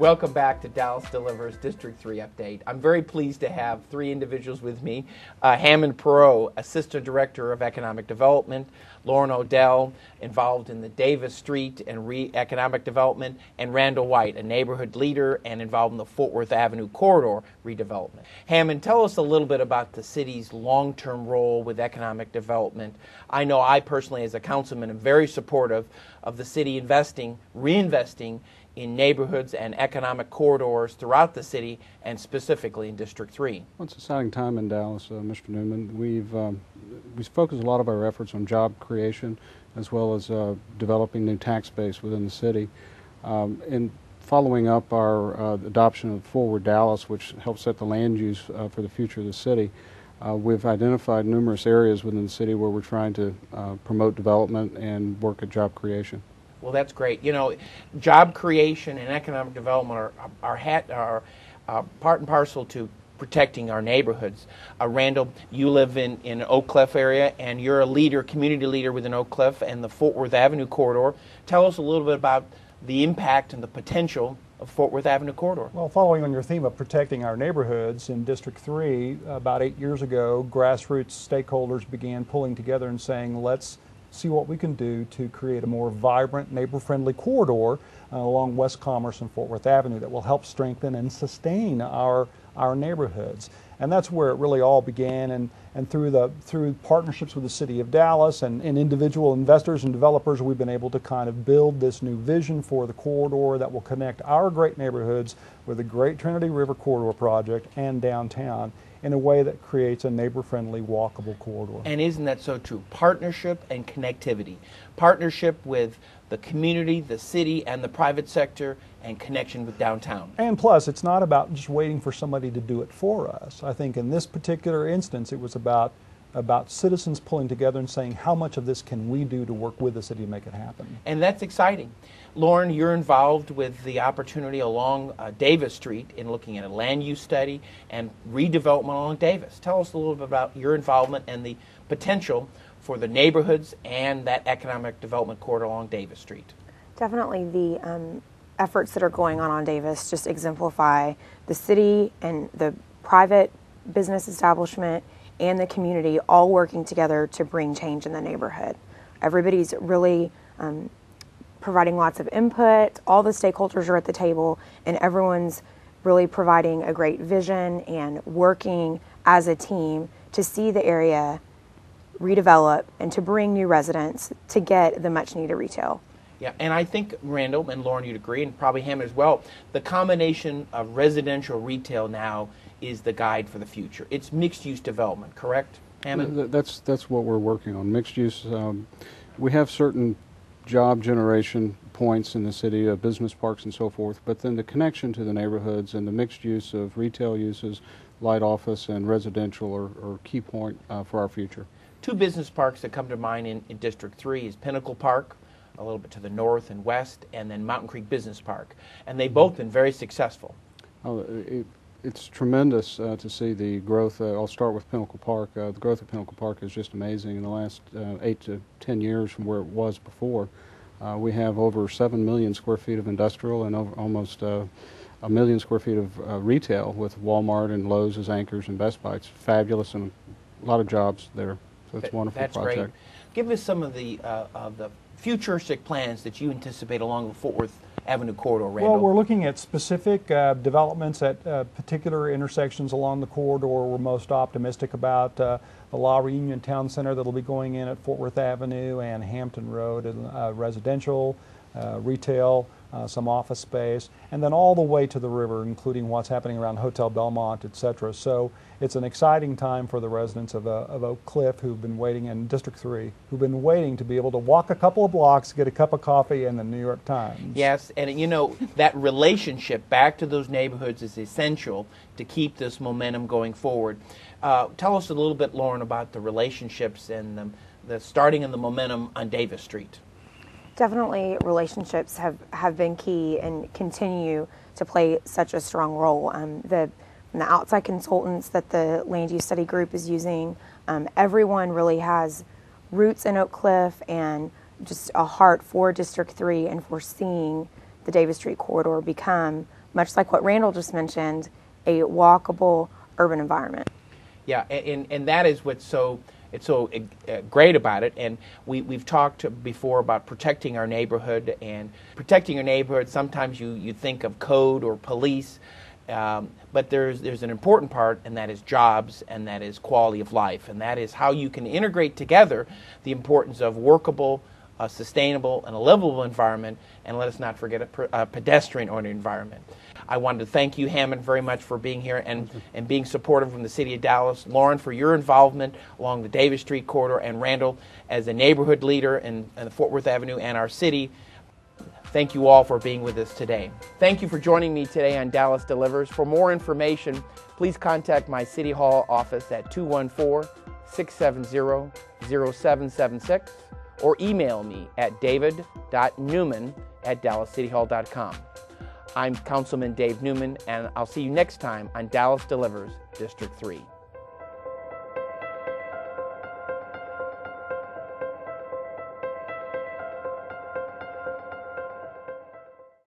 Welcome back to Dallas Delivers District 3 Update. I'm very pleased to have three individuals with me. Hammond Perot, Assistant Director of Economic Development, Lauren Odell, involved in the Davis Street and economic development, and Randall White, a neighborhood leader and involved in the Fort Worth Avenue corridor redevelopment. Hammond, tell us a little bit about the city's long-term role with economic development. I know I personally, as a councilman, am very supportive of the city reinvesting in neighborhoods and economic corridors throughout the city, and specifically in District 3. Well, it's an exciting time in Dallas, Mr. Neumann. We've focused a lot of our efforts on job creation as well as developing new tax base within the city. In following up our adoption of Forward Dallas, which helps set the land use for the future of the city, we've identified numerous areas within the city where we're trying to promote development and work at job creation. Well, that's great. You know, job creation and economic development are part and parcel to protecting our neighborhoods. Randall, you live in Oak Cliff area, and you're a leader, community leader within Oak Cliff and the Fort Worth Avenue corridor. Tell us a little bit about the impact and the potential of Fort Worth Avenue corridor. Well, following on your theme of protecting our neighborhoods, in District 3, about 8 years ago, grassroots stakeholders began pulling together and saying, let's see what we can do to create a more vibrant, neighbor-friendly corridor along West Commerce and Fort Worth Avenue that will help strengthen and sustain our neighborhoods. And that's where it really all began, and through partnerships with the City of Dallas and individual investors and developers, we've been able to kind of build this new vision for the corridor that will connect our great neighborhoods with the Great Trinity River Corridor Project and downtown in a way that creates a neighbor-friendly, walkable corridor. And isn't that so true? Partnership and connectivity. Partnership with the community, the city, and the private sector, and connection with downtown. And plus, it's not about just waiting for somebody to do it for us. I think in this particular instance, it was about citizens pulling together and saying, how much of this can we do to work with the city to make it happen? And that's exciting. Lauren, you're involved with the opportunity along Davis Street in looking at a land use study and redevelopment along Davis. Tell us a little bit about your involvement and the potential for the neighborhoods and that economic development corridor along Davis Street. Definitely the efforts that are going on Davis just exemplify the city and the private business establishment and the community all working together to bring change in the neighborhood. Everybody's really providing lots of input, all the stakeholders are at the table, and everyone's really providing a great vision and working as a team to see the area redevelop and to bring new residents to get the much needed retail. Yeah, and I think, Randall and Lauren, you'd agree, and probably Hammond as well, the combination of residential retail now is the guide for the future. It's mixed-use development, correct, Hammond? That's what we're working on. Mixed use. We have certain job generation points in the city, business parks and so forth, but then the connection to the neighborhoods and the mixed use of retail uses, light office and residential are key point for our future. Two business parks that come to mind in District 3 is Pinnacle Park, a little bit to the north and west, and then Mountain Creek Business Park. And they've both been very successful. It's tremendous to see the growth. I'll start with Pinnacle Park. The growth of Pinnacle Park is just amazing in the last 8 to 10 years from where it was before. We have over 7 million square feet of industrial and almost 1 million square feet of retail with Walmart and Lowe's as anchors and Best Buy. It's fabulous and a lot of jobs there. So it's a wonderful project. Great. Give us some of the futuristic plans that you anticipate along the Fort Worth Avenue corridor, Randall. Well, we're looking at specific developments at particular intersections along the corridor. We're most optimistic about the La Reunion Town Center that'll be going in at Fort Worth Avenue and Hampton Road, and residential, retail, some office space, and then all the way to the river, including what's happening around Hotel Belmont, etc. So it's an exciting time for the residents of Oak Cliff who've been waiting, in District 3, who've been waiting to be able to walk a couple of blocks, get a cup of coffee, and the New York Times. Yes, and you know, that relationship back to those neighborhoods is essential to keep this momentum going forward. Tell us a little bit, Lauren, about the relationships and the starting and the momentum on Davis Street. Definitely relationships have been key and continue to play such a strong role. The outside consultants that the land use study group is using, everyone really has roots in Oak Cliff and just a heart for District 3 and for seeing the Davis Street corridor become much like what Randall just mentioned, a walkable urban environment. Yeah, and that is what's so great about it. And we've talked before about protecting our neighborhood. And protecting your neighborhood, sometimes you think of code or police, but there's an important part, and that is jobs, and that is quality of life, and that is how you can integrate together the importance of workable, sustainable, and a livable environment, and let us not forget a pedestrian-oriented environment. I wanted to thank you, Hammond, very much for being here and being supportive from the City of Dallas. Lauren, for your involvement along the Davis Street corridor, and Randall as a neighborhood leader in the Fort Worth Avenue and our city. Thank you all for being with us today. Thank you for joining me today on Dallas Delivers. For more information, please contact my City Hall office at 214-670-0776 or email me at david.neumann@dallascityhall.com. I'm Councilman Dave Neumann, and I'll see you next time on Dallas Delivers, District 3.